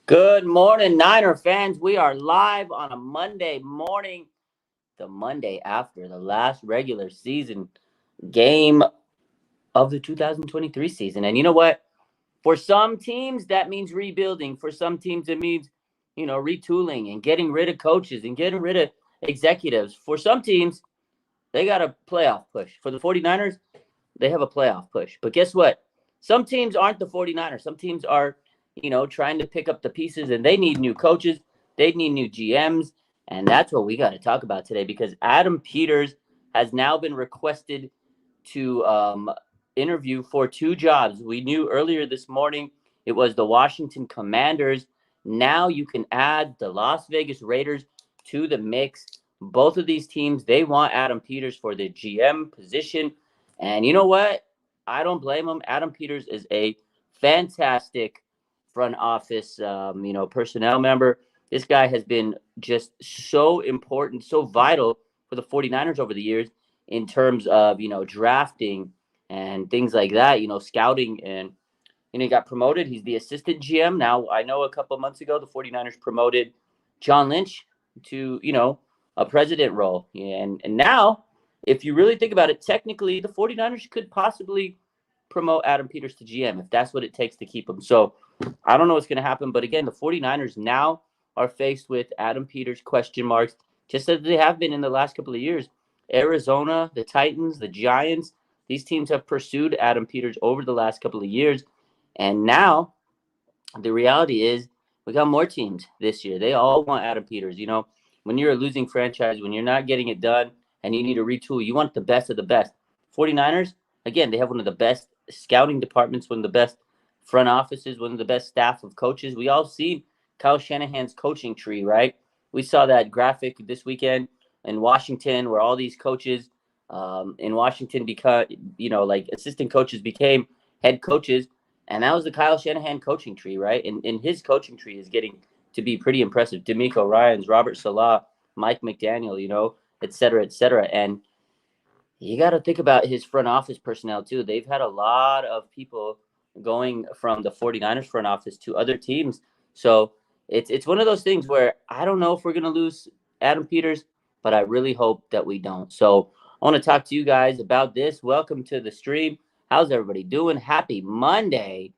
Good morning, Niner fans. We are live on a Monday morning, the Monday after the last regular season game of the 2023 season. And you know what? For some teams, that means rebuilding. For some teams, it means, retooling and getting rid of coaches and getting rid of executives. For some teams, they got a playoff push. For the 49ers, they have a playoff push. But guess what? Some teams aren't the 49ers. Some teams are, trying to pick up the pieces and they need new coaches. They need new GMs. And that's what we got to talk about today because Adam Peters has now been requested to interview for two jobs. We knew earlier this morning it was the Washington Commanders. Now you can add the Las Vegas Raiders to the mix. Both of these teams, they want Adam Peters for the GM position. And you know what? I don't blame him. Adam Peters is a fantastic front office, personnel member. This guy has been just so important, so vital for the 49ers over the years in terms of, drafting and things like that, scouting. And, he got promoted. He's the assistant GM. Now, I know a couple of months ago, the 49ers promoted John Lynch to, a president role. And now, if you really think about it, technically, the 49ers could possibly promote Adam Peters to GM if that's what it takes to keep him. So I don't know what's going to happen. But again, the 49ers now are faced with Adam Peters question marks, just as they have been in the last couple of years. Arizona, the Titans, the Giants, these teams have pursued Adam Peters over the last couple of years. And now the reality is we got more teams this year. They all want Adam Peters. When you're a losing franchise, when you're not getting it done and you need to retool, you want the best of the best. 49ers, again, they have one of the best scouting departments, one of the best front offices, one of the best staff of coaches. We all see Kyle Shanahan's coaching tree, right? We saw that graphic this weekend in Washington where all these coaches in Washington because like assistant coaches became head coaches, and that was the Kyle Shanahan coaching tree, right? And his coaching tree is getting to be pretty impressive. D'Amico Ryans, Robert Salah, Mike McDaniel, et cetera, et cetera. And you got to think about his front office personnel too. They've had a lot of people going from the 49ers front office to other teams. So it's one of those things where I don't know if we're going to lose Adam Peters, but I really hope that we don't. So I want to talk to you guys about this. Welcome to the stream. How's everybody doing? Happy Monday.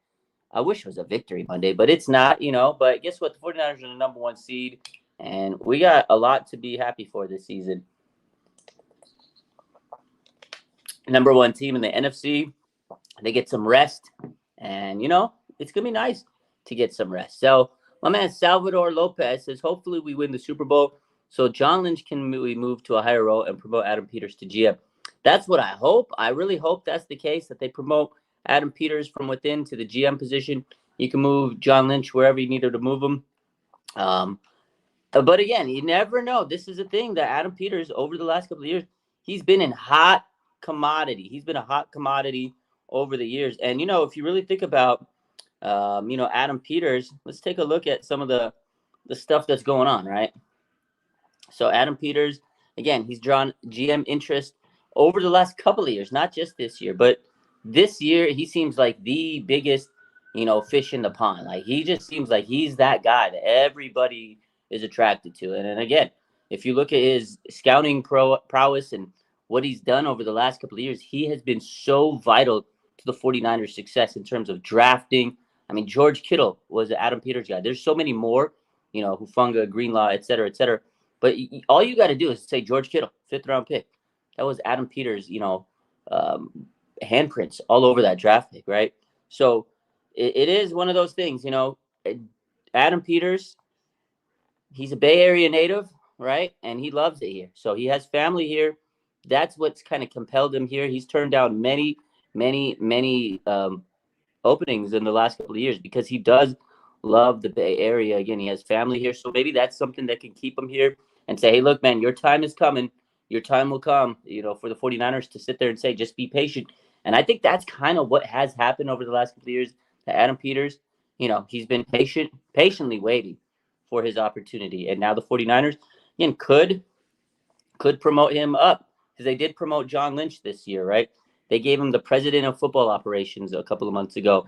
I wish it was a victory Monday, but it's not, But guess what? The 49ers are the number one seed, and we got a lot to be happy for this season. Number one team in the NFC. They get some rest, and, it's going to be nice to get some rest. So my man Salvador Lopez says, hopefully we win the Super Bowl so John Lynch can move to a higher role and promote Adam Peters to GM. That's what I hope. I really hope that's the case, that they promote Adam Peters from within to the GM position. You can move John Lynch wherever you needed to move him. But again, you never know. This is a thing that Adam Peters, over the last couple of years, he's been in hot commodity. He's been a hot commodity over the years. And, if you really think about, Adam Peters, let's take a look at some of the stuff that's going on, right? So Adam Peters, again, he's drawn GM interest over the last couple of years, not just this year, but this year he seems like the biggest, fish in the pond. Like he just seems like he's that guy that everybody is attracted to. And again, if you look at his scouting prowess and what he's done over the last couple of years, he has been so vital to the 49ers' success in terms of drafting. I mean, George Kittle was an Adam Peters guy. There's so many more, Hufanga, Greenlaw, et cetera, et cetera. But all you got to do is say George Kittle, 5th-round pick. That was Adam Peters, handprints all over that draft pick, right? So it is one of those things, Adam Peters, he's a Bay Area native, right? And he loves it here. So he has family here. That's what's kind of compelled him here. He's turned down many, many, many openings in the last couple of years because he does love the Bay Area. Again, he has family here. So maybe that's something that can keep him here and say, hey, look, man, your time is coming. Your time will come, for the 49ers to sit there and say, just be patient. And I think that's kind of what has happened over the last couple of years to Adam Peters. He's been patiently waiting for his opportunity. And now the 49ers, again, could promote him up because they did promote John Lynch this year, right? They gave him the president of football operations a couple of months ago,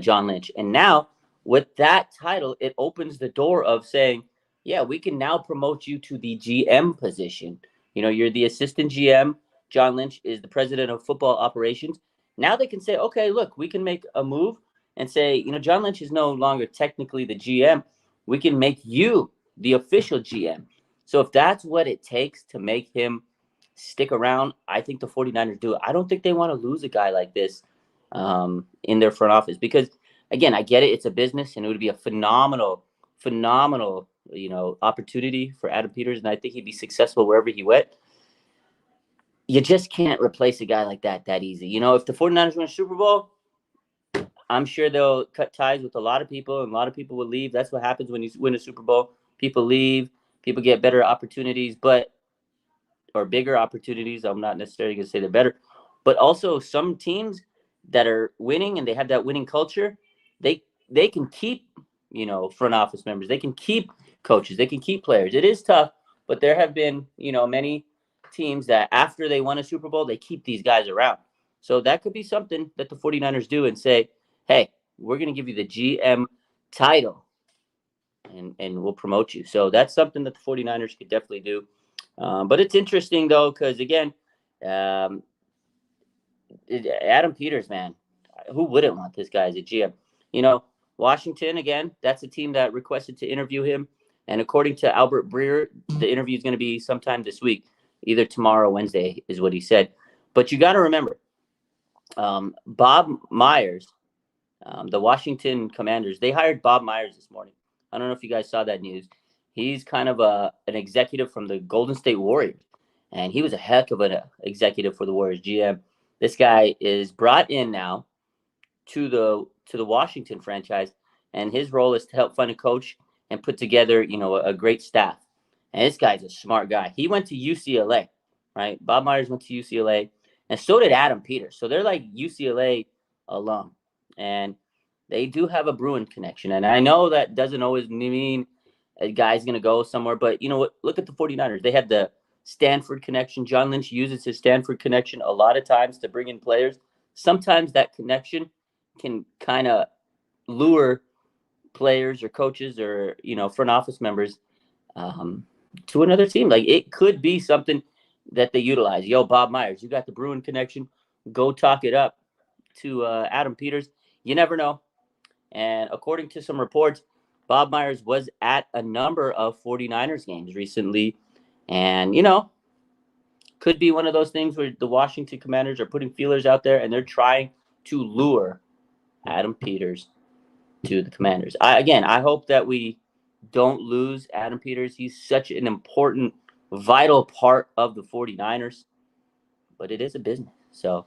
John Lynch. And now with that title, it opens the door of saying, yeah, we can now promote you to the GM position. You're the assistant GM. John Lynch is the president of football operations. Now they can say, okay, look, we can make a move and say, John Lynch is no longer technically the GM. We can make you the official GM. So if that's what it takes to make him stick around, I think the 49ers do it. I don't think they want to lose a guy like this in their front office because, again, I get it. It's a business, and it would be a phenomenal, opportunity for Adam Peters, and I think he'd be successful wherever he went. You just can't replace a guy like that easy. If the 49ers win a Super Bowl, I'm sure they'll cut ties with a lot of people, and a lot of people will leave. That's what happens when you win a Super Bowl. People leave, people get better opportunities, or bigger opportunities. I'm not necessarily going to say they're better, but also some teams that are winning and they have that winning culture, they can keep, front office members. They can keep coaches. They can keep players. It is tough, but there have been, many teams that after they won a Super Bowl, they keep these guys around. So that could be something that the 49ers do and say, hey, we're going to give you the GM title and we'll promote you. So that's something that the 49ers could definitely do. But it's interesting, though, because, again, um, Adam Peters, man, who wouldn't want this guy as a GM? Washington, again, that's a team that requested to interview him. And according to Albert Breer, the interview is going to be sometime this week, either tomorrow or Wednesday is what he said. But you got to remember, Bob Myers, the Washington Commanders, they hired Bob Myers this morning. I don't know if you guys saw that news. He's kind of an executive from the Golden State Warriors, and he was a heck of an executive for the Warriors GM. This guy is brought in now to the Washington franchise, and his role is to help find a coach and put together, a great staff. And this guy's a smart guy. He went to UCLA, right? Bob Myers went to UCLA, and so did Adam Peters. So they're like UCLA alum, and they do have a Bruin connection. And I know that doesn't always mean a guy's going to go somewhere, but you know what? Look at the 49ers. They had the Stanford connection. John Lynch uses his Stanford connection a lot of times to bring in players. Sometimes that connection can kind of lure players or coaches or, front office members to another team. Like, it could be something that they utilize. Yo, Bob Myers, you got the Bruin connection. Go talk it up to Adam Peters. You never know. And according to some reports, Bob Myers was at a number of 49ers games recently. And, could be one of those things where the Washington Commanders are putting feelers out there and they're trying to lure Adam Peters to the Commanders. I hope that we don't lose Adam Peters. He's such an important, vital part of the 49ers, but it is a business. So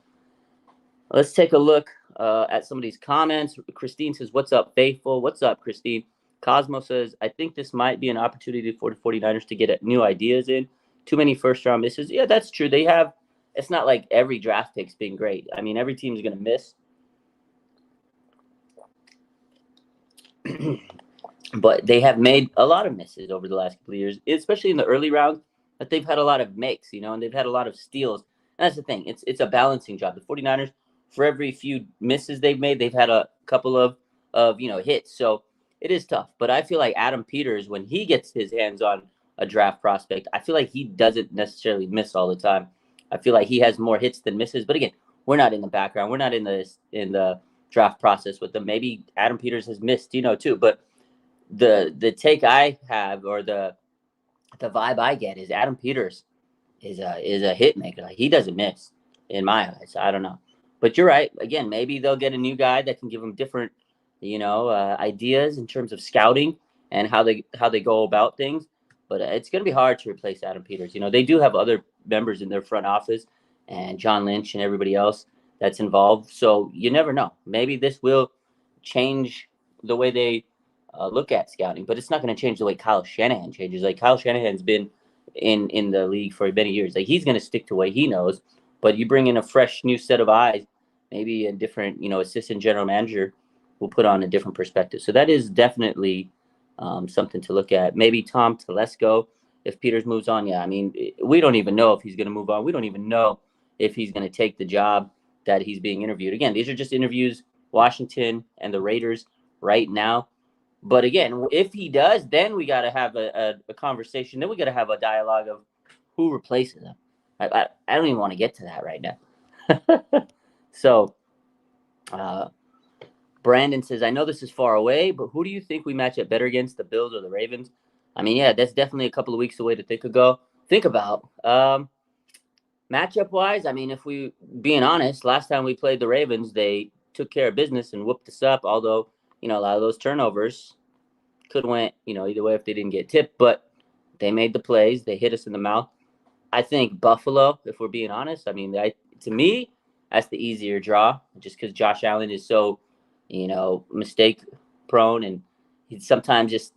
let's take a look at some of these comments. Christine says, what's up, faithful? What's up, Christine? Cosmo says, I think this might be an opportunity for the 49ers to get new ideas in. Too many first-round misses. Yeah, that's true. They have – it's not like every draft pick's been great. I mean, every team's going to miss. But they have made a lot of misses over the last couple of years, especially in the early rounds, that they've had a lot of makes, and they've had a lot of steals. And that's the thing. It's a balancing job. The 49ers, for every few misses they've made, they've had a couple of hits. So it is tough. But I feel like Adam Peters, when he gets his hands on a draft prospect, I feel like he doesn't necessarily miss all the time. I feel like he has more hits than misses. But again, we're not in the background. We're not in the draft process with them. Maybe Adam Peters has missed, too. But the take I have, or the vibe I get, is Adam Peters is a hit maker. Like, he doesn't miss in my eyes. I don't know, but you're right. Again, maybe they'll get a new guy that can give them different, ideas in terms of scouting and how they go about things. But it's going to be hard to replace Adam Peters. They do have other members in their front office and John Lynch and everybody else that's involved. So you never know. Maybe this will change the way they look at scouting, but it's not going to change the way Kyle Shanahan changes. Like, Kyle Shanahan's been in the league for many years. Like, he's going to stick to what he knows, but you bring in a fresh new set of eyes, maybe a different, assistant general manager will put on a different perspective. So that is definitely something to look at. Maybe Tom Telesco, if Peters moves on. Yeah, I mean, we don't even know if he's going to move on. We don't even know if he's going to take the job that he's being interviewed. Again, these are just interviews. Washington and the Raiders right now. But again, if he does, then we got to have a conversation. Then we got to have a dialogue of who replaces him. I don't even want to get to that right now. So, uh, Brandon says, I know this is far away, but who do you think we match up better against, the Bills or the Ravens? I mean, yeah, that's definitely a couple of weeks away to think about. Matchup wise, I mean, if we being honest, last time we played the Ravens, they took care of business and whooped us up. Although a lot of those turnovers could went either way if they didn't get tipped, but they made the plays. They hit us in the mouth. I think Buffalo, if we're being honest. I mean, to me, that's the easier draw, just because Josh Allen is so, mistake prone, and he sometimes just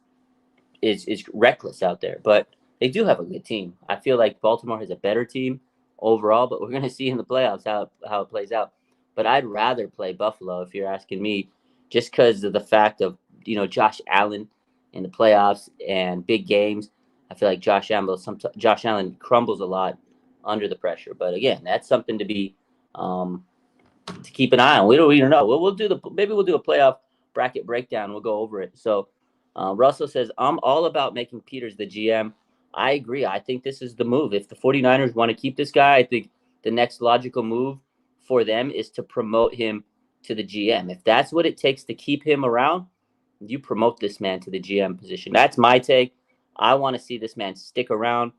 is reckless out there. But they do have a good team. I feel like Baltimore has a better team overall, but we're going to see in the playoffs how it plays out. But I'd rather play Buffalo if you're asking me, just because of the fact of Josh Allen in the playoffs and big games. I feel like Josh Allen crumbles a lot under the pressure. But again, that's something to keep an eye on. We don't know. Maybe we'll do a playoff bracket breakdown. We'll go over it. So Russell says, I'm all about making Peters the GM. I agree. I think this is the move. If the 49ers want to keep this guy, I think the next logical move for them is to promote him to the GM. If that's what it takes to keep him around, you promote this man to the GM position. That's my take. I want to see this man stick around.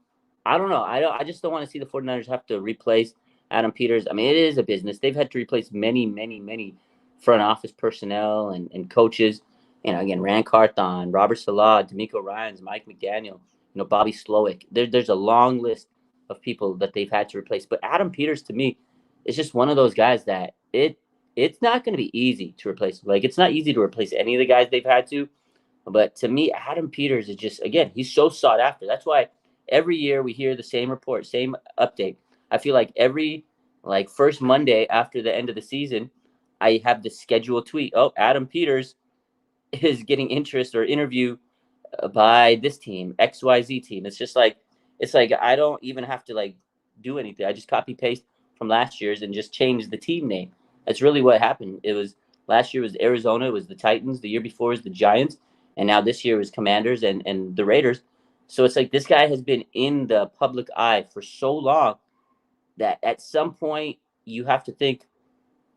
I don't know. I just don't want to see the 49ers have to replace Adam Peters. I mean, it is a business. They've had to replace many, many, many front office personnel and coaches. Again, Rand Carthon, Robert Salah, D'Amico Ryans, Mike McDaniel, Bobby Slowick. There's a long list of people that they've had to replace. But Adam Peters, to me, is just one of those guys that it's not going to be easy to replace. Like, it's not easy to replace any of the guys they've had to. But to me, Adam Peters is just, again, he's so sought after. That's why every year we hear the same report, same update. I feel like every first Monday after the end of the season, I have the scheduled tweet. Oh, Adam Peters is getting interest or interview by this team, XYZ team. It's like I don't even have to do anything. I just copy paste from last year's and just change the team name. That's really what happened. It was last year was Arizona, it was the Titans, the year before was the Giants, and now this year was Commanders and the Raiders. So it's like this guy has been in the public eye for so long that at some point you have to think,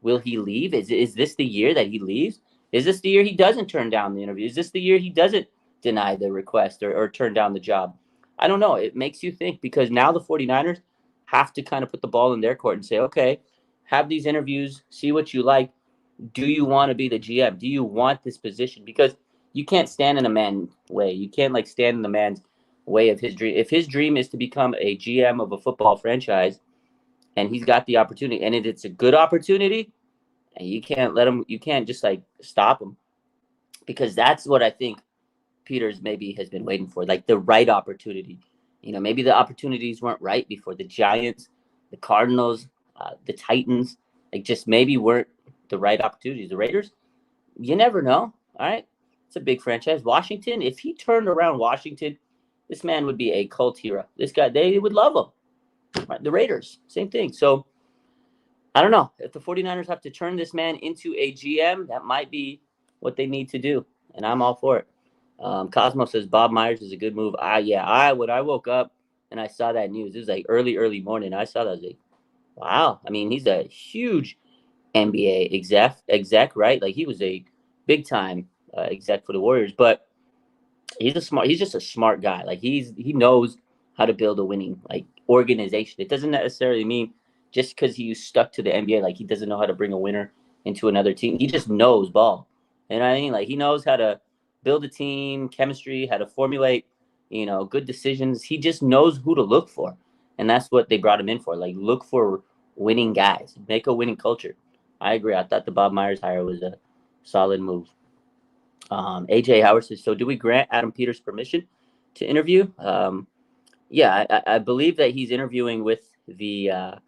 will he leave? Is this the year that he leaves? Is this the year he doesn't turn down the interview? Is this the year he doesn't deny the request or turn down the job? I don't know. It makes you think, because now the 49ers have to kind of put the ball in their court and say, okay, have these interviews, see what you like. Do you want to be the GM? Do you want this position? Because you can't stand in a man's way. You can't stand in the man's way of his dream. If his dream is to become a GM of a football franchise, and he's got the opportunity, and it's a good opportunity, and you can't let him. You can't just stop him, because that's what I think Peters maybe has been waiting for, the right opportunity. Maybe the opportunities weren't right before. The Giants, the Cardinals, the Titans, just maybe weren't the right opportunities. The Raiders, you never know. All right, it's a big franchise. Washington, if he turned around Washington, this man would be a cult hero. This guy, they would love him. Right? The Raiders, same thing. So I don't know. If the 49ers have to turn this man into a GM, that might be what they need to do, and I'm all for it. Cosmo says Bob Myers is a good move. When I woke up and I saw that news, it was early morning. I saw that. I was like, wow. I mean, he's a huge NBA exec, right? He was a big time exec for the Warriors, but he's just a smart guy. He knows how to build a winning organization. It doesn't necessarily mean just because he's stuck to the NBA, he doesn't know how to bring a winner into another team. He just knows ball. You know what I mean? He knows how to build a team, chemistry, how to formulate, good decisions. He just knows who to look for. And that's what they brought him in for. Look for winning guys, make a winning culture. I agree. I thought the Bob Myers hire was a solid move. AJ Howard says, so do we grant Adam Peters permission to interview? Yeah, I believe that he's interviewing with the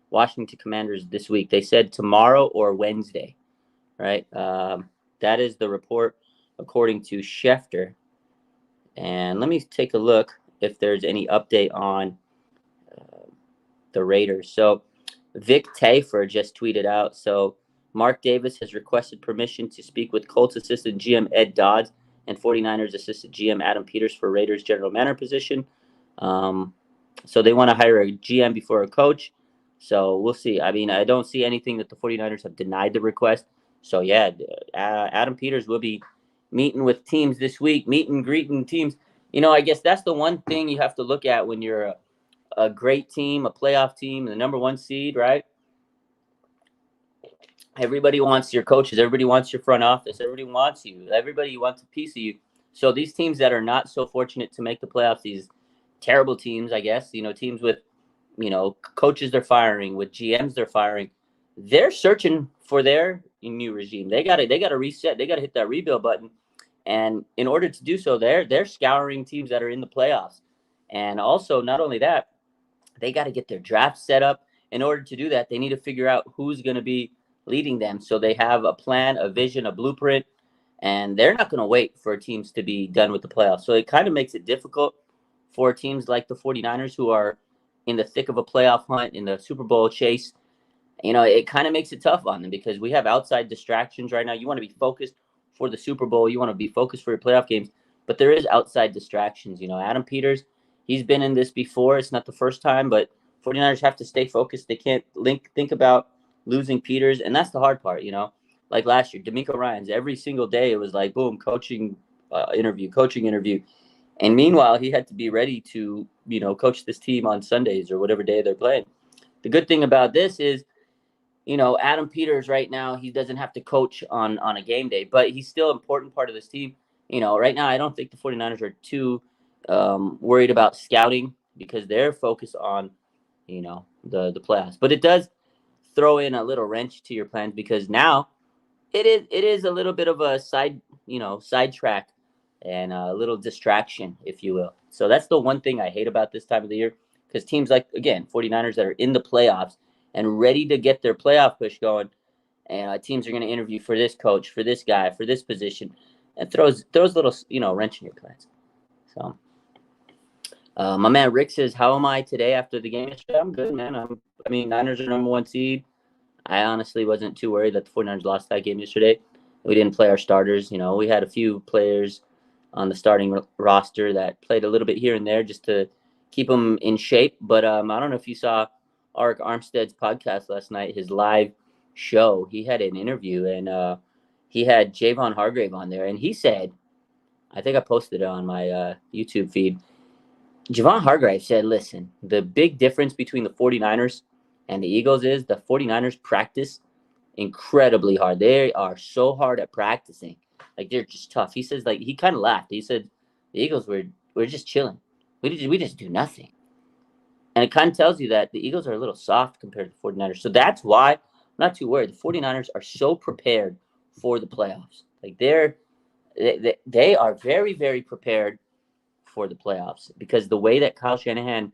Washington Commanders this week. They said tomorrow or Wednesday, right? That is the report according to Schefter. And let me take a look if there's any update on the Raiders. So Vic Tafer just tweeted out. So Mark Davis has requested permission to speak with Colts assistant GM Ed Dodds and 49ers assistant GM Adam Peters for Raiders general manager position. So they want to hire a GM before a coach. So we'll see. I mean, I don't see anything that the 49ers have denied the request. So, yeah, Adam Peters will be meeting with teams this week, meeting, greeting teams. I guess that's the one thing you have to look at when you're a great team, a playoff team, the number one seed, right? Everybody wants your coaches. Everybody wants your front office. Everybody wants you. Everybody wants a piece of you. So these teams that are not so fortunate to make the playoffs, these terrible teams, I guess, teams with, coaches they're firing, with GMs they're firing, they're searching for their new regime. They got to reset. They got to hit that rebuild button. And in order to do so, they're scouring teams that are in the playoffs. And also, not only that, they got to get their draft set up. In order to do that, they need to figure out who's going to be leading them. So they have a plan, a vision, a blueprint, and they're not going to wait for teams to be done with the playoffs. So it kind of makes it difficult for teams like the 49ers who are in the thick of a playoff hunt, in the Super Bowl chase. It kind of makes it tough on them because we have outside distractions right now. You want to be focused for the Super Bowl. You want to be focused for your playoff games, but there is outside distractions. Adam Peters, he's been in this before. It's not the first time, but 49ers have to stay focused. They can't think about losing Peters, and that's the hard part, Like last year, D'Amico Ryans, every single day it was like, boom, coaching interview. And meanwhile, he had to be ready to, coach this team on Sundays or whatever day they're playing. The good thing about this is, Adam Peters right now, he doesn't have to coach on a game day, but he's still an important part of this team. Right now, I don't think the 49ers are too worried about scouting because they're focused on, the playoffs. But it does throw in a little wrench to your plans because now it is a little bit of a sidetrack and a little distraction, if you will. So that's the one thing I hate about this time of the year because teams like, again, 49ers that are in the playoffs and ready to get their playoff push going, and teams are going to interview for this coach, for this guy, for this position, and throws a little, wrench in your plans. So, my man Rick says, "How am I today after the game yesterday?" I'm good, man. Niners are number one seed. I honestly wasn't too worried that the 49ers lost that game yesterday. We didn't play our starters. We had a few players on the starting roster that played a little bit here and there just to keep them in shape. But I don't know if you saw Arik Armstead's podcast last night, his live show. He had an interview, and he had Javon Hargrave on there. And he said, I think I posted it on my YouTube feed, Javon Hargrave said, listen, the big difference between the 49ers and the Eagles is the 49ers practice incredibly hard. They are so hard at practicing. Like, they're just tough. He says, he kind of laughed. He said, the Eagles we're just chilling. We just do nothing. And it kind of tells you that the Eagles are a little soft compared to the 49ers. So that's why I'm not too worried. The 49ers are so prepared for the playoffs. Like, they are very, very prepared for the playoffs because the way that Kyle Shanahan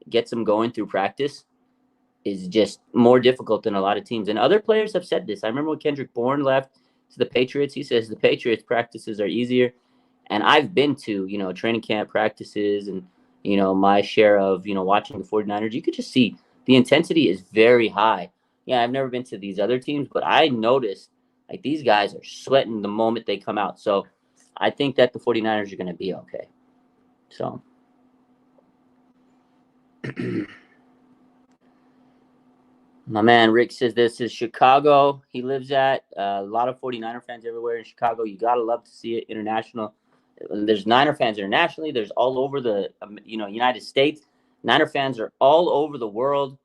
gets them going through practice is just more difficult than a lot of teams. And other players have said this. I remember when Kendrick Bourne left to the Patriots, he says the Patriots practices are easier. And I've been to, training camp practices and, my share of, watching the 49ers. You could just see the intensity is very high. Yeah, I've never been to these other teams, but I noticed like these guys are sweating the moment they come out. So I think that the 49ers are going to be okay. So my man Rick says this is Chicago. He lives at a lot of 49er fans everywhere in Chicago. You got to love to see it international. There's Niner fans internationally. There's all over the United States. Niner fans are all over the world,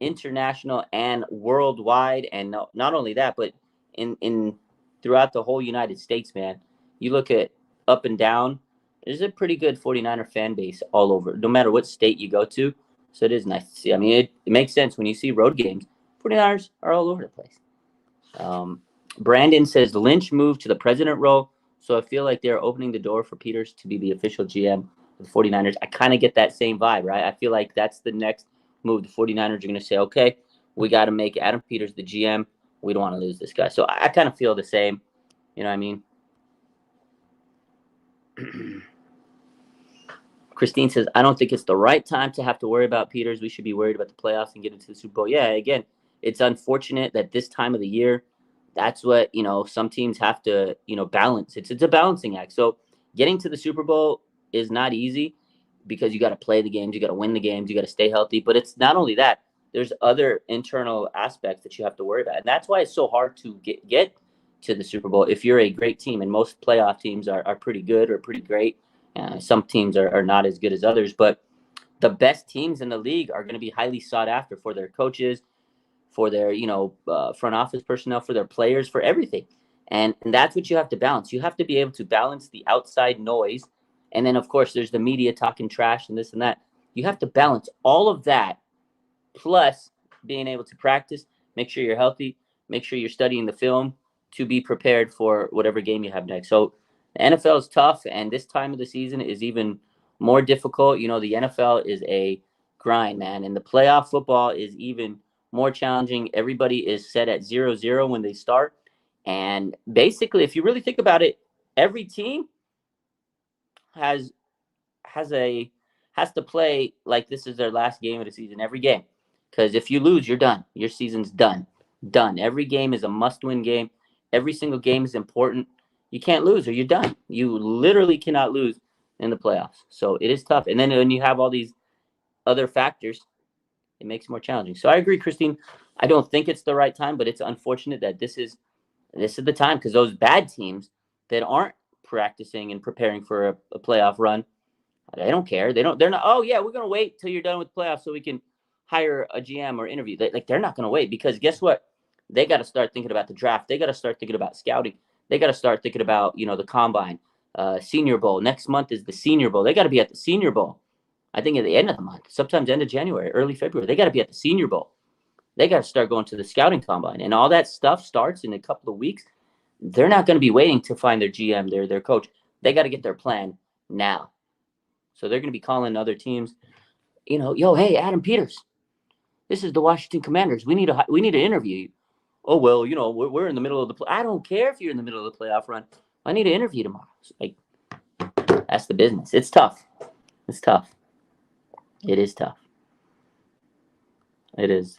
international and worldwide. And not only that, but in throughout the whole United States, man. You look at up and down, there's a pretty good 49er fan base all over, no matter what state you go to. So it is nice to see. I mean, it makes sense when you see road games. 49ers are all over the place. Brandon says Lynch moved to the president role, so I feel like they're opening the door for Peters to be the official GM of the 49ers. I kind of get that same vibe, right? I feel like that's the next move. The 49ers are going to say, okay, we got to make Adam Peters the GM. We don't want to lose this guy. So I kind of feel the same. You know what I mean? Christine says, I don't think it's the right time to have to worry about Peters. We should be worried about the playoffs and get into the Super Bowl. Yeah, again, it's unfortunate that this time of the year that's what, some teams have to, balance. It's a balancing act. So getting to the Super Bowl is not easy because you got to play the games, you got to win the games, you got to stay healthy. But it's not only that. There's other internal aspects that you have to worry about, and that's why it's so hard to get to the Super Bowl if you're a great team. And most playoff teams are pretty good or pretty great. Some teams are not as good as others, but the best teams in the league are going to be highly sought after for their coaches, for their front office personnel, for their players, for everything. And that's what you have to balance. You have to be able to balance the outside noise, and then of course there's the media talking trash and this and that. You have to balance all of that, plus being able to practice, make sure you're healthy, make sure you're studying the film to be prepared for whatever game you have next. So the NFL is tough, and this time of the season is even more difficult. The NFL is a grind, man, and the playoff football is even more challenging. Everybody is set at 0-0 when they start. And basically, if you really think about it, every team has has a has to play like this is their last game of the season, every game. Because if you lose, you're done. Your season's done. Done. Every game is a must-win game. Every single game is important. You can't lose or you're done. You literally cannot lose in the playoffs. So it is tough. And then when you have all these other factors, it makes it more challenging. So I agree, Christine. I don't think it's the right time, but it's unfortunate that this is the time, because those bad teams that aren't practicing and preparing for a playoff run, they don't care. They're not. Oh yeah, we're gonna wait till you're done with playoffs so we can hire a GM or interview. They're not gonna wait, because guess what? They got to start thinking about the draft. They got to start thinking about scouting. They got to start thinking about the combine, Senior Bowl. Next month is the Senior Bowl. They got to be at the Senior Bowl. I think at the end of the month, sometimes end of January, early February. They got to be at the Senior Bowl. They got to start going to the scouting combine, and all that stuff starts in a couple of weeks. They're not going to be waiting to find their GM, their coach. They got to get their plan now. So they're going to be calling other teams, yo, hey, Adam Peters, this is the Washington Commanders. We need to interview you. Oh, well, we're in the middle of the I don't care if you're in the middle of the playoff run. I need an interview tomorrow. So, that's the business. It's tough. It's tough. It is tough. It is.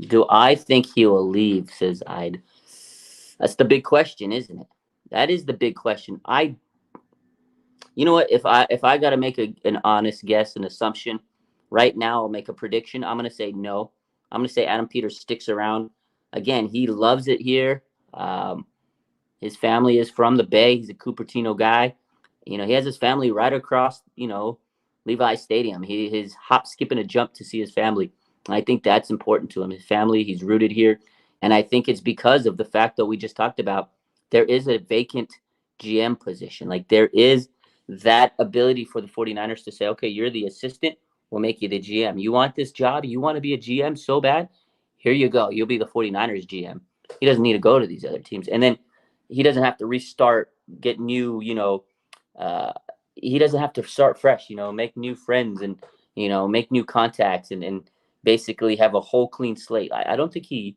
Do I think he will leave, says Ide. That's the big question, isn't it? That is the big question. You know what? If I got to make an honest guess, an assumption, right now I'll make a prediction. I'm going to say no. I'm going to say Adam Peters sticks around. Again, he loves it here. His family is from the Bay. He's a Cupertino guy. He has his family right across, Levi Stadium. His hop, skip, and a jump to see his family. And I think that's important to him. His family, he's rooted here. And I think it's because of the fact that we just talked about, there is a vacant GM position. Like, there is that ability for the 49ers to say, okay, you're the assistant, we'll make you the GM. You want this job? You want to be a GM so bad? Here you go. You'll be the 49ers GM. He doesn't need to go to these other teams. And then he doesn't have to restart, get new, he doesn't have to start fresh, make new friends and, make new contacts and basically have a whole clean slate. I don't think he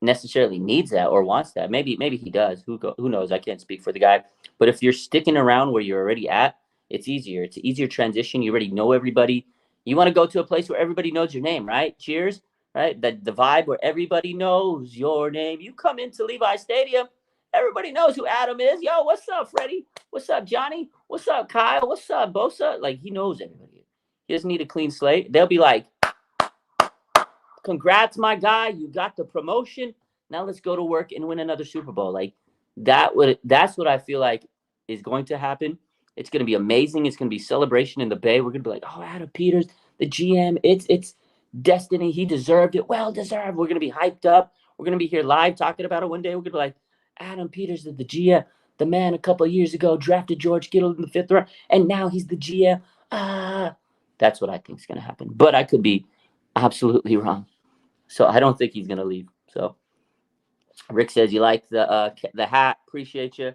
necessarily needs that or wants that. Maybe he does. Who knows? I can't speak for the guy. But if you're sticking around where you're already at, it's easier. It's an easier transition. You already know everybody. You want to go to a place where everybody knows your name, right? Cheers, right? The vibe where everybody knows your name. You come into Levi Stadium, everybody knows who Adam is. Yo, what's up, Freddie? What's up, Johnny? What's up, Kyle? What's up, Bosa? Like, he knows everybody. He doesn't need a clean slate. They'll be like, congrats, my guy. You got the promotion. Now let's go to work and win another Super Bowl. Like, that's what I feel like is going to happen. It's going to be amazing. It's going to be celebration in the Bay. We're going to be like, oh, Adam Peters, the GM. It's destiny. He deserved it. Well deserved. We're going to be hyped up. We're going to be here live talking about it one day. We're going to be like, Adam Peters is the GM. The man a couple of years ago drafted George Kittle in the 5th round, and now he's the GM. That's what I think is going to happen. But I could be absolutely wrong. So I don't think he's going to leave. So Rick says, you like the hat. Appreciate you.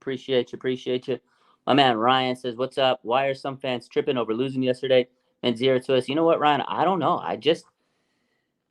Appreciate you. My man Ryan says, what's up? Why are some fans tripping over losing yesterday and 0 to us? You know what, Ryan? I don't know. I just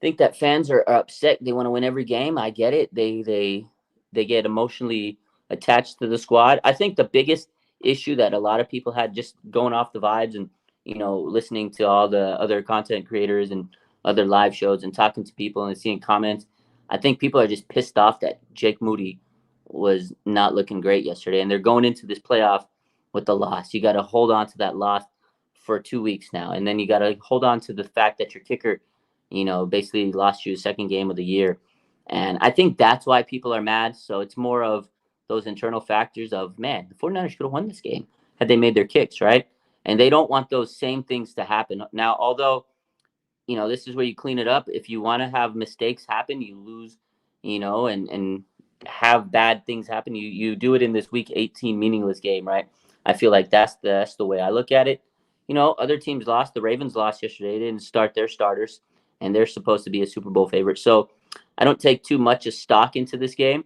think that fans are upset. They want to win every game. I get it. They get emotionally attached to the squad. I think the biggest issue that a lot of people had, just going off the vibes and listening to all the other content creators and other live shows and talking to people and seeing comments, I think people are just pissed off that Jake Moody was not looking great yesterday, and they're going into this playoff with the loss. You got to hold on to that loss for 2 weeks now, and then you got to hold on to the fact that your kicker, basically lost you a second game of the year, and I think that's why people are mad. So it's more of those internal factors of, man, the 49ers should have won this game had they made their kicks, right? And they don't want those same things to happen. Now, although, this is where you clean it up. If you want to have mistakes happen, you lose, and have bad things happen. You do it in this week 18 meaningless game, right? I feel like that's the way I look at it. Other teams lost. The Ravens lost yesterday. They didn't start their starters, and they're supposed to be a Super Bowl favorite. So I don't take too much of stock into this game.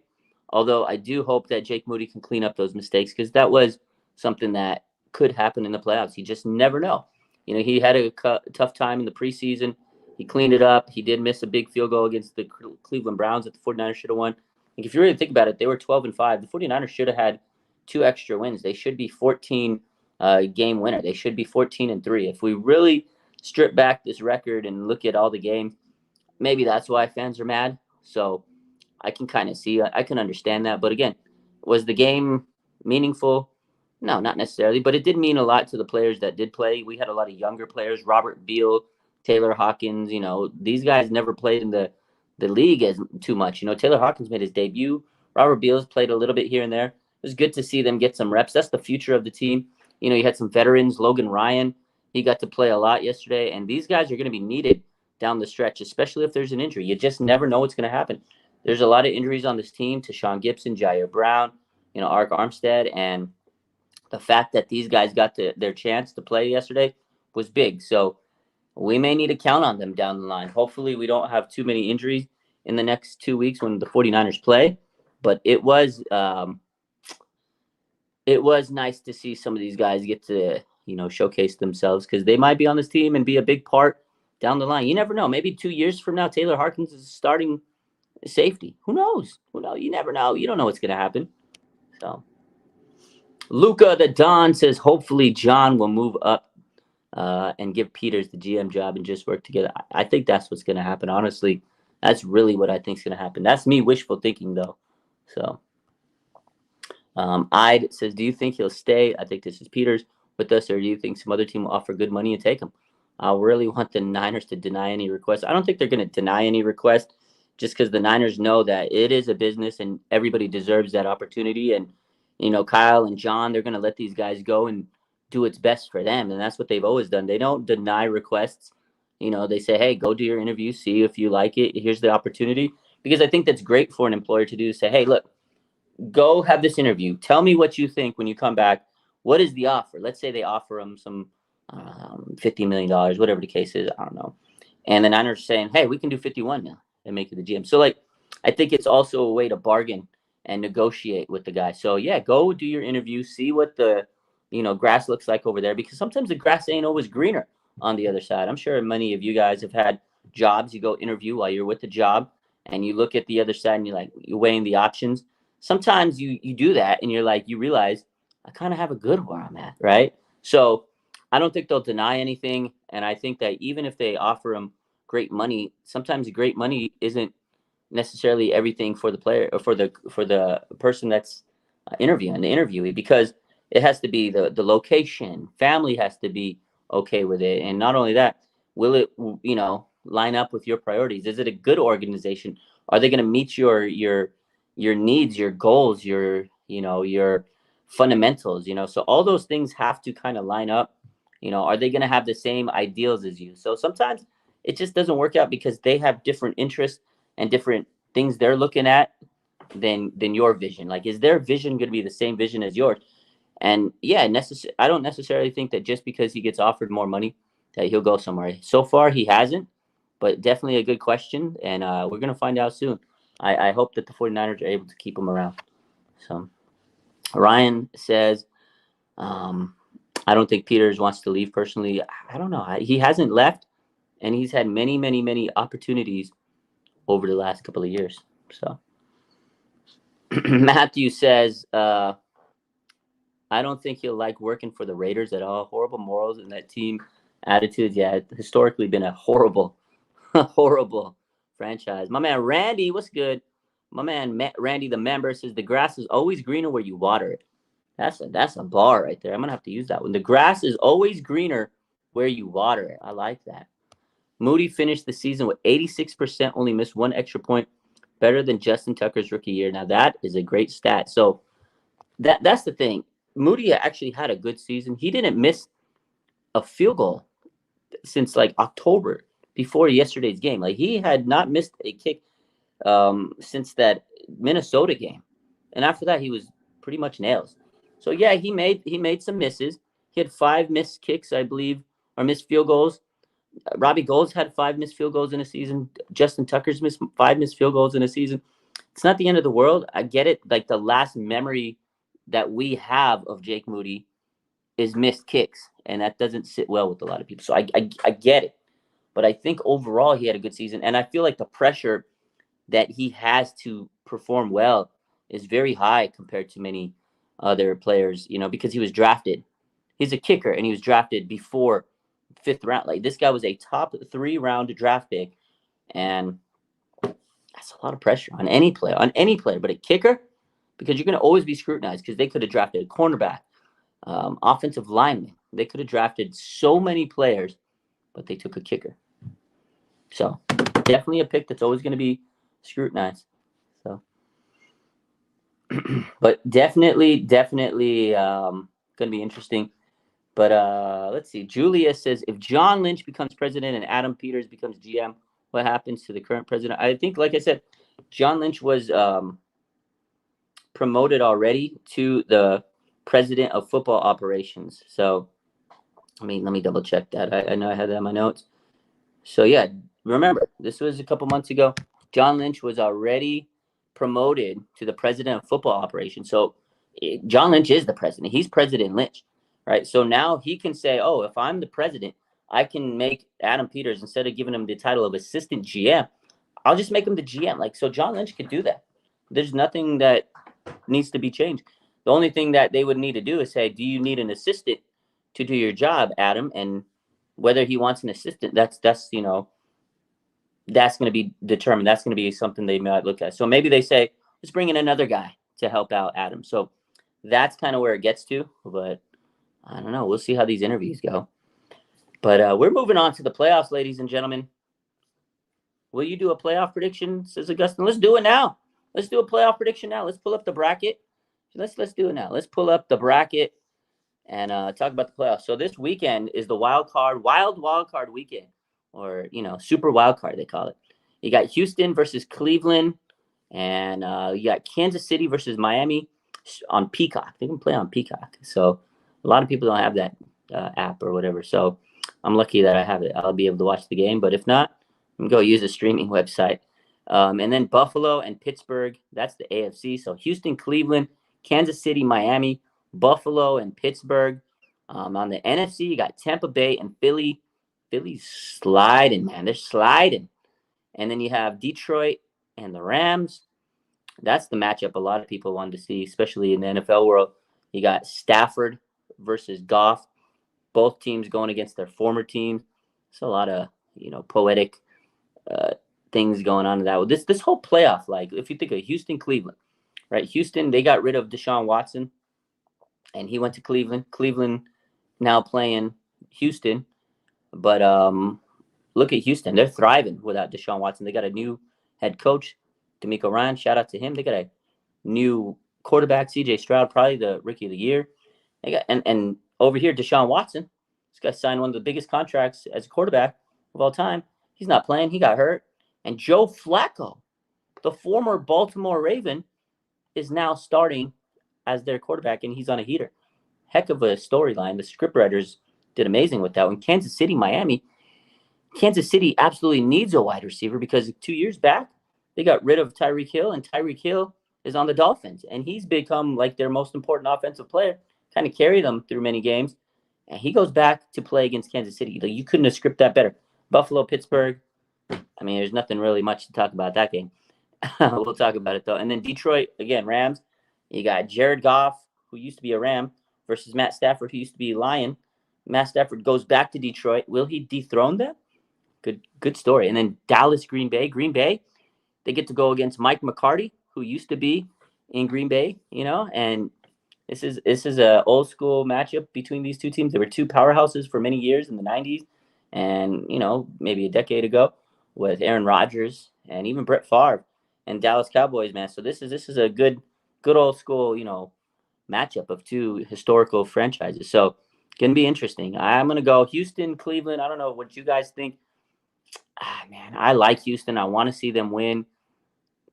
Although I do hope that Jake Moody can clean up those mistakes, because that was something that could happen in the playoffs. You just never know. He had a tough time in the preseason. He cleaned it up. He did miss a big field goal against the Cleveland Browns that the 49ers should have won. Like, if you really think about it, they were 12-5. The 49ers should have had 2 extra wins. They should be 14 game winner. They should be 14-3. If we really strip back this record and look at all the games, maybe that's why fans are mad. So I can kind of see, I can understand that. But again, was the game meaningful? No, not necessarily, but it did mean a lot to the players that did play. We had a lot of younger players, Robert Beal, Taylor Hawkins. These guys never played in the league as too much. Taylor Hawkins made his debut. Robert Beal's played a little bit here and there. It was good to see them get some reps. That's the future of the team. You had some veterans. Logan Ryan, he got to play a lot yesterday, and these guys are going to be needed down the stretch, especially if there's an injury. You just never know what's going to happen. There's a lot of injuries on this team to Sean Gibson, Jair Brown, Ark Armstead, and the fact that these guys got their chance to play yesterday was big. So we may need to count on them down the line. Hopefully we don't have too many injuries in the next 2 weeks when the 49ers play. But it was nice to see some of these guys get to, showcase themselves, because they might be on this team and be a big part down the line. You never know. Maybe 2 years from now, Taylor Hawkins is starting safety. Who knows? You never know. You don't know what's going to happen. So Luca the Don says, hopefully John will move up and give Peters the GM job and just work together. I think that's what's going to happen. Honestly, that's really what I think is going to happen. That's me wishful thinking, though. So Ide says, do you think he'll stay? I think this is Peters with us, or do you think some other team will offer good money and take him? I really want the Niners to deny any requests. I don't think they're going to deny any request, just because the Niners know that it is a business and everybody deserves that opportunity. And, Kyle and John, they're going to let these guys go and do what's best for them. And that's what they've always done. They don't deny requests. They say, hey, go do your interview, see if you like it. Here's the opportunity. Because I think that's great for an employer to do, say, hey, look, go have this interview. Tell me what you think when you come back. What is the offer? Let's say they offer them some $50 million, whatever the case is. I don't know. And the Niners saying, hey, we can do 51 now and make you the GM. So, I think it's also a way to bargain and negotiate with the guy. So, yeah, go do your interview. See what the, grass looks like over there. Because sometimes the grass ain't always greener on the other side. I'm sure many of you guys have had jobs. You go interview while you're with the job, and you look at the other side, and you're weighing the options. Sometimes you do that, and you realize, I kind of have a good where I'm at, right? So I don't think they'll deny anything. And I think that even if they offer them great money, sometimes great money isn't necessarily everything for the player or for the person that's interviewing, the interviewee, because it has to be the location, family has to be okay with it. And not only that, will it, line up with your priorities? Is it a good organization? Are they going to meet your needs, your goals, your fundamentals, so all those things have to kind of line up. Are they going to have the same ideals as you? So sometimes it just doesn't work out because they have different interests and different things they're looking at than your vision. Is their vision going to be the same vision as yours? And yeah, I don't necessarily think that just because he gets offered more money that he'll go somewhere. So far he hasn't, but definitely a good question, and we're going to find out soon. I hope that the 49ers are able to keep him around. So Ryan says, I don't think Peters wants to leave personally. I don't know. He hasn't left, and he's had many, many, many opportunities over the last couple of years. So Matthew says, I don't think he'll like working for the Raiders at all. Horrible morals and that team attitudes. Yeah, it's historically been a horrible Horrible franchise. My man Randy, what's good? My man Randy, the member, says the grass is always greener where you water it. That's a bar right there. I'm gonna have to use that one. The grass is always greener where you water it. I like that. Moody finished the season with 86%, only missed one extra point, better than Justin Tucker's rookie year. Now that is a great stat. So that's the thing. Moody actually had a good season. He didn't miss a field goal since like October before yesterday's game. Like he had not missed a kick since that Minnesota game, and after that he was pretty much nails. So yeah, he made some misses. He had 5 missed kicks, I believe, or missed field goals. Robbie Gould's had 5 missed field goals in a season. Justin Tucker's missed 5 missed field goals in a season. It's not the end of the world. I get it. Like the last memory that we have of Jake Moody is missed kicks, and that doesn't sit well with a lot of people. So I get it, but I think overall he had a good season, and I feel like the pressure that he has to perform well is very high compared to many other players. Because he was drafted. He's a kicker, and he was drafted before 5th round. Like this guy was a top 3-round draft pick, and that's a lot of pressure on any player, but a kicker, because you're going to always be scrutinized because they could have drafted a cornerback, offensive lineman. They could have drafted so many players, but they took a kicker. So definitely a pick that's always going to be scrutinized. So, but definitely going to be interesting. But let's see. Julia says, if John Lynch becomes president and Adam Peters becomes GM, what happens to the current president? I think, like I said, John Lynch was promoted already to the president of football operations. So, let me double check that. I know I had that in my notes. So yeah, remember, this was a couple months ago. John Lynch was already promoted to the president of football operations. So John Lynch is the president. He's President Lynch, right? So now he can say, oh, if I'm the president, I can make Adam Peters, instead of giving him the title of assistant GM, I'll just make him the GM. Like, so John Lynch could do that. There's nothing that needs to be changed. The only thing that they would need to do is say, do you need an assistant to do your job, Adam? And whether he wants an assistant, that's going to be determined. That's going to be something they might look at. So maybe they say, let's bring in another guy to help out Adam. So that's kind of where it gets to. But I don't know. We'll see how these interviews go. But we're moving on to the playoffs, ladies and gentlemen. Will you do a playoff prediction, says Augustine? Let's do it now. Let's do a playoff prediction now. Let's pull up the bracket. Let's do it now. Let's pull up the bracket and talk about the playoffs. So this weekend is the wild card weekend, or super wild card they call it. You got Houston versus Cleveland, and you got Kansas City versus Miami on Peacock. They can play on Peacock. So a lot of people don't have that app or whatever. So I'm lucky that I have it. I'll be able to watch the game. But if not, I'm going to go use a streaming website. And then Buffalo and Pittsburgh, that's the AFC. So Houston, Cleveland, Kansas City, Miami, Buffalo, and Pittsburgh. On the NFC, you got Tampa Bay and Philly. Philly's sliding, man. They're sliding. And then you have Detroit and the Rams. That's the matchup a lot of people wanted to see, especially in the NFL world. You got Stafford versus Goff. Both teams going against their former teams. It's a lot of, poetic things going on in that. This whole playoff, like if you think of Houston, Cleveland, right? Houston, they got rid of Deshaun Watson, and he went to Cleveland. Cleveland now playing Houston, but look at Houston. They're thriving without Deshaun Watson. They got a new head coach, D'Amico Ryan. Shout out to him. They got a new quarterback, C.J. Stroud, probably the rookie of the year. They got and over here, Deshaun Watson. This guy signed one of the biggest contracts as a quarterback of all time. He's not playing. He got hurt. And Joe Flacco, the former Baltimore Raven, is now starting as their quarterback, and he's on a heater. Heck of a storyline. The scriptwriters did amazing with that one. Kansas City, Miami. Kansas City absolutely needs a wide receiver because 2 years back, they got rid of Tyreek Hill, and Tyreek Hill is on the Dolphins, and he's become like their most important offensive player, kind of carried them through many games, and he goes back to play against Kansas City. Like, you couldn't have scripted that better. Buffalo, Pittsburgh. I mean, there's nothing really much to talk about that game. We'll talk about it, though. And then Detroit, again, Rams. You got Jared Goff, who used to be a Ram, versus Matt Stafford, who used to be a Lion. Matt Stafford goes back to Detroit. Will he dethrone them? Good story. And then Dallas, Green Bay. Green Bay, they get to go against Mike McCarty, who used to be in Green Bay, and this is a old school matchup between these two teams. There were two powerhouses for many years in the 90s and, maybe a decade ago with Aaron Rodgers and even Brett Favre and Dallas Cowboys, man. So this is a good old school, matchup of two historical franchises. So gonna be interesting. I'm gonna go Houston, Cleveland. I don't know what you guys think. Man, I like Houston. I want to see them win.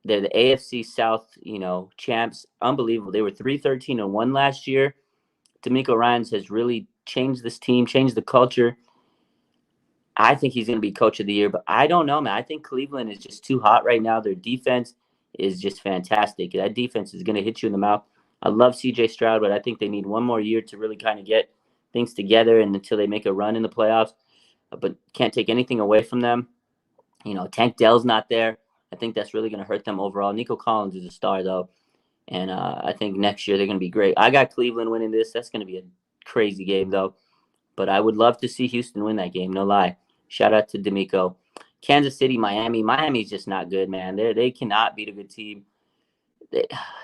They're the AFC South, champs. Unbelievable. They were 3-13-1 last year. D'Amico Ryans has really changed this team, changed the culture. I think he's going to be coach of the year, but I don't know, man. I think Cleveland is just too hot right now. Their defense is just fantastic. That defense is going to hit you in the mouth. I love CJ Stroud, but I think they need one more year to really kind of get things together and until they make a run in the playoffs. But can't take anything away from them. Tank Dell's not there. I think that's really going to hurt them overall. Nico Collins is a star, though. And I think next year they're going to be great. I got Cleveland winning this. That's going to be a crazy game, though. But I would love to see Houston win that game, no lie. Shout out to D'Amico. Kansas City, Miami. Miami's just not good, man. They cannot beat a good team.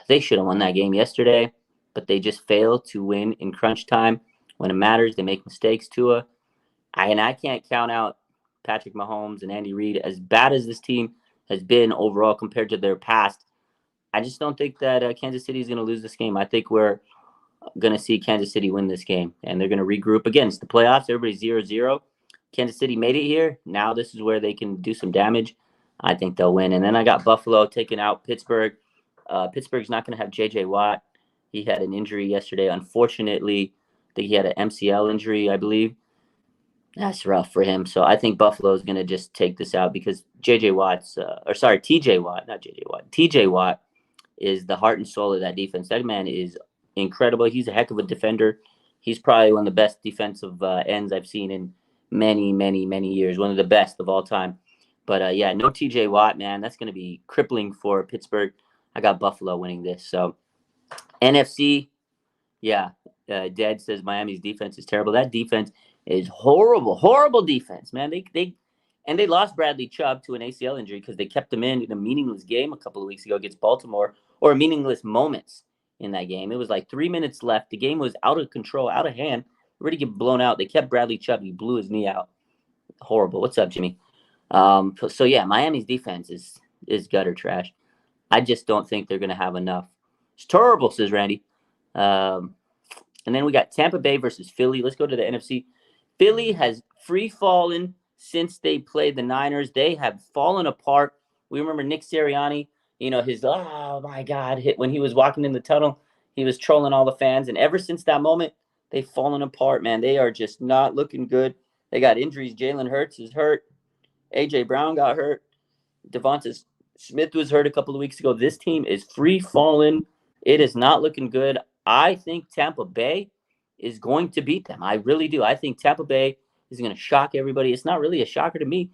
They should have won that game yesterday, but they just fail to win in crunch time. When it matters, they make mistakes. I can't count out Patrick Mahomes and Andy Reid. As bad as this team has been overall compared to their past, I just don't think that Kansas City is going to lose this game. I think we're going to see Kansas City win this game, and they're going to regroup. Again, it's the playoffs. Everybody's 0-0. Kansas City made it here. Now this is where they can do some damage. I think they'll win. And then I got Buffalo taking out Pittsburgh. Pittsburgh's not going to have J.J. Watt. He had an injury yesterday. Unfortunately, I think he had an MCL injury, I believe. That's rough for him. So I think Buffalo is going to just take this out because TJ Watt, not J.J. Watt. TJ Watt is the heart and soul of that defense. That man is incredible. He's a heck of a defender. He's probably one of the best defensive ends I've seen in many, many, many years. One of the best of all time. But no TJ Watt, man. That's going to be crippling for Pittsburgh. I got Buffalo winning this. So NFC, Dad says Miami's defense is terrible. That defense is horrible defense, man. They lost Bradley Chubb to an ACL injury because they kept him in a meaningless game a couple of weeks ago against Baltimore, or meaningless moments in that game. It was like 3 minutes left. The game was out of control, out of hand, ready to get blown out. They kept Bradley Chubb. He blew his knee out. Horrible. What's up, Jimmy? Miami's defense is gutter trash. I just don't think they're going to have enough. It's terrible, says Randy. And then we got Tampa Bay versus Philly. Let's go to the NFC. Philly has free fallen since they played the Niners. They have fallen apart. We remember Nick Sirianni, his, oh my God, hit when he was walking in the tunnel. He was trolling all the fans. And ever since that moment, they've fallen apart, man. They are just not looking good. They got injuries. Jalen Hurts is hurt. A.J. Brown got hurt. Devonta Smith was hurt a couple of weeks ago. This team is free falling. It is not looking good. I think Tampa Bay is going to beat them. I really do. I think Tampa Bay is going to shock everybody. It's not really a shocker to me.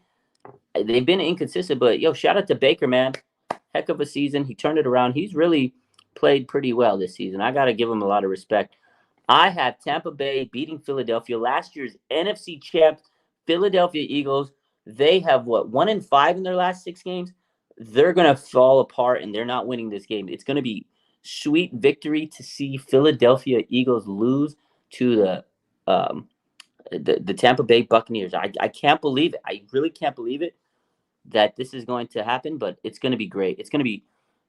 They've been inconsistent, but shout out to Baker, man. Heck of a season. He turned it around. He's really played pretty well this season. I got to give him a lot of respect. I have Tampa Bay beating Philadelphia. Last year's NFC champs, Philadelphia Eagles. They have 1-5 in their last 6 games. They're going to fall apart, and they're not winning this game. It's going to be sweet victory to see Philadelphia Eagles lose to the Tampa Bay Buccaneers. I can't believe it. I really can't believe it that this is going to happen, but it's going to be great. It's going to be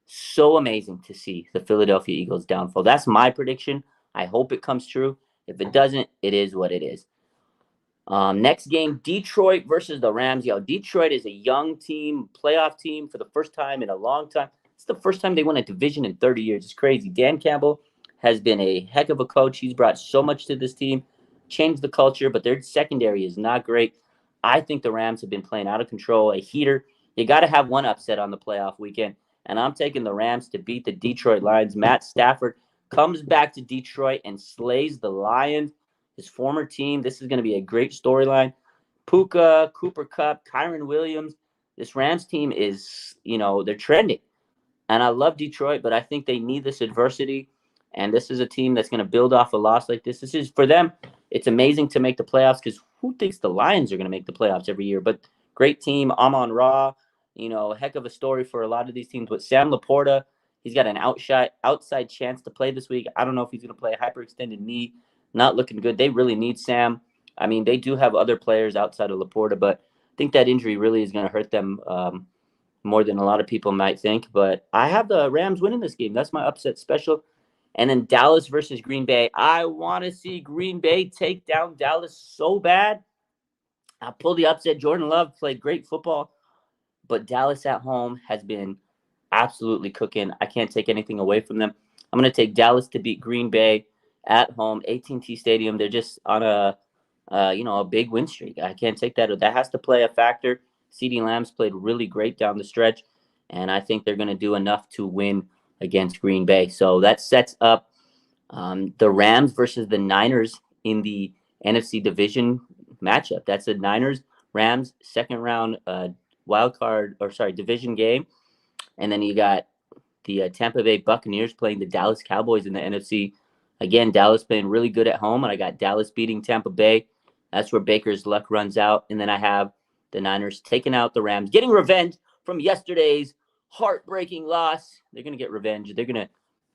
so amazing to see the Philadelphia Eagles downfall. That's my prediction. I hope it comes true. If it doesn't, it is what it is. Next game, Detroit versus the Rams. Detroit is a young team, playoff team for the first time in a long time. It's the first time they won a division in 30 years. It's crazy. Dan Campbell has been a heck of a coach. He's brought so much to this team, changed the culture, but their secondary is not great. I think the Rams have been playing out of control, a heater. You got to have one upset on the playoff weekend, and I'm taking the Rams to beat the Detroit Lions. Matt Stafford comes back to Detroit and slays the Lions, his former team. This is going to be a great storyline. Puka, Cooper Kupp, Kyron Williams. This Rams team is, they're trending. And I love Detroit, but I think they need this adversity. And this is a team that's going to build off a loss like this. This is, for them, it's amazing to make the playoffs because who thinks the Lions are going to make the playoffs every year? But great team. Amon-Ra, heck of a story for a lot of these teams. But Sam Laporta, he's got an outside chance to play this week. I don't know if he's going to play a hyperextended knee. Not looking good. They really need Sam. I mean, they do have other players outside of Laporta, but I think that injury really is going to hurt them more than a lot of people might think. But I have the Rams winning this game. That's my upset special. And then Dallas versus Green Bay. I want to see Green Bay take down Dallas so bad. I'll pull the upset. Jordan Love played great football, but Dallas at home has been absolutely cooking. I can't take anything away from them. I'm going to take Dallas to beat Green Bay at home, AT&T Stadium. They're just on a big win streak. I can't take that. That has to play a factor. CeeDee Lamb's played really great down the stretch, and I think they're going to do enough to win against Green Bay. So that sets up the Rams versus the Niners in the NFC division matchup. That's the Niners-Rams second round division game. And then you got the Tampa Bay Buccaneers playing the Dallas Cowboys in the NFC. Again, Dallas playing really good at home, and I got Dallas beating Tampa Bay. That's where Baker's luck runs out. And then I have the Niners taking out the Rams, getting revenge from yesterday's heartbreaking loss. They're going to get revenge. They're going to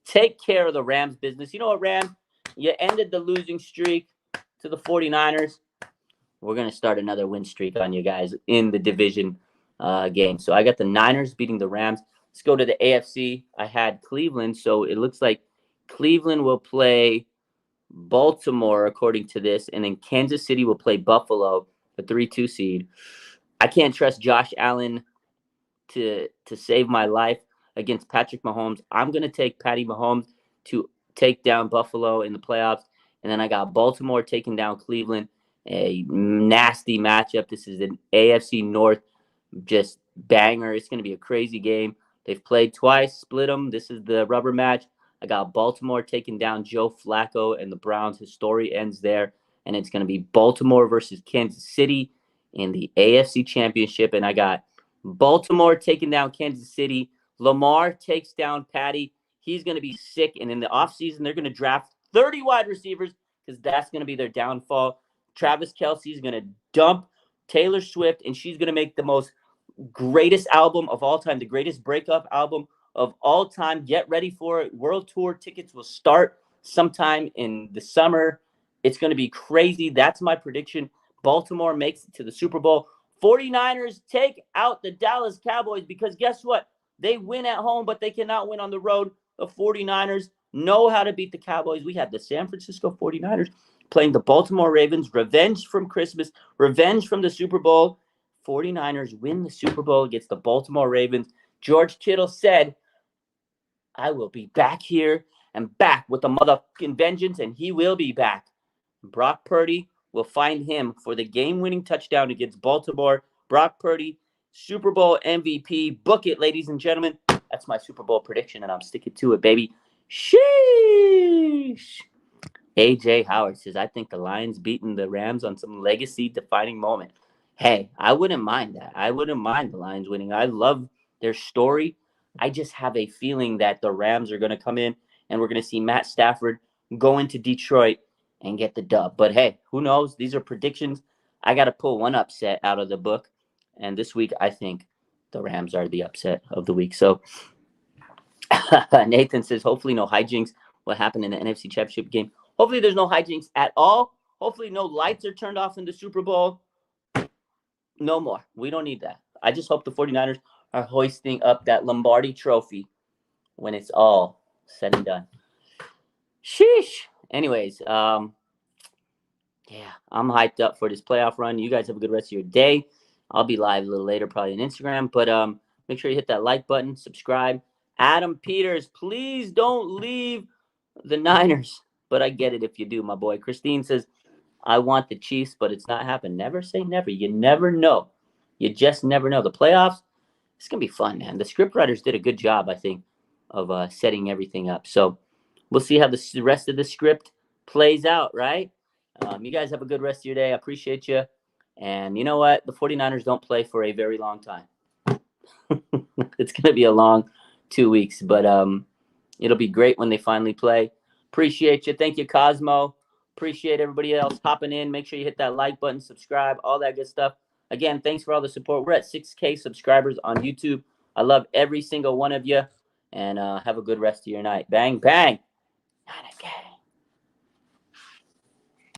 take care of the Rams business. You know what, Rams? You ended the losing streak to the 49ers. We're going to start another win streak on you guys in the division game. So I got the Niners beating the Rams. Let's go to the AFC. I had Cleveland, so it looks like Cleveland will play Baltimore, according to this, and then Kansas City will play Buffalo, the 3-2 seed. I can't trust Josh Allen to save my life against Patrick Mahomes. I'm going to take Patty Mahomes to take down Buffalo in the playoffs, and then I got Baltimore taking down Cleveland. A nasty matchup. This is an AFC North just banger. It's going to be a crazy game. They've played twice, split them. This is the rubber match. I got Baltimore taking down Joe Flacco and the Browns. His story ends there, and it's going to be Baltimore versus Kansas City in the AFC Championship, and I got Baltimore taking down Kansas City. Lamar takes down Patty. He's going to be sick, and in the offseason, they're going to draft 30 wide receivers because that's going to be their downfall. Travis Kelce is going to dump Taylor Swift, and she's going to make the most greatest album of all time, the greatest breakup album of all time. Get ready for it. World Tour tickets will start sometime in the summer. It's going to be crazy. That's my prediction. Baltimore makes it to the Super Bowl. 49ers take out the Dallas Cowboys because guess what? They win at home, but they cannot win on the road. The 49ers know how to beat the Cowboys. We had the San Francisco 49ers playing the Baltimore Ravens. Revenge from Christmas. Revenge from the Super Bowl. 49ers win the Super Bowl against the Baltimore Ravens. George Kittle said, I will be back here and back with the motherfucking vengeance, and he will be back. Brock Purdy will find him for the game-winning touchdown against Baltimore. Brock Purdy, Super Bowl MVP. Book it, ladies and gentlemen. That's my Super Bowl prediction, and I'm sticking to it, baby. Sheesh. A.J. Howard says, I think the Lions beating the Rams on some legacy-defining moment. Hey, I wouldn't mind that. I wouldn't mind the Lions winning. I love their story. I just have a feeling that the Rams are going to come in, and we're going to see Matt Stafford go into Detroit and get the dub. But hey, who knows? These are predictions. I got to pull one upset out of the book. And this week, I think the Rams are the upset of the week. So Nathan says, hopefully no hijinks. What happened in the NFC Championship game? Hopefully there's no hijinks at all. Hopefully no lights are turned off in the Super Bowl. No more. We don't need that. I just hope the 49ers are hoisting up that Lombardi trophy when it's all said and done. Sheesh. Anyways, I'm hyped up for this playoff run. You guys have a good rest of your day. I'll be live a little later, probably on Instagram. But make sure you hit that like button, subscribe. Adam Peters, please don't leave the Niners. But I get it if you do, my boy. Christine says, I want the Chiefs, but it's not happening. Never say never. You never know. You just never know. The playoffs, it's going to be fun, man. The scriptwriters did a good job, I think, of setting everything up. So we'll see how the rest of the script plays out, right? You guys have a good rest of your day. I appreciate you. And you know what? The 49ers don't play for a very long time. It's going to be a long 2 weeks, but it'll be great when they finally play. Appreciate you. Thank you, Cosmo. Appreciate everybody else hopping in. Make sure you hit that like button, subscribe, all that good stuff. Again, thanks for all the support. We're at 6K subscribers on YouTube. I love every single one of you. And have a good rest of your night. Bang, bang. Not again.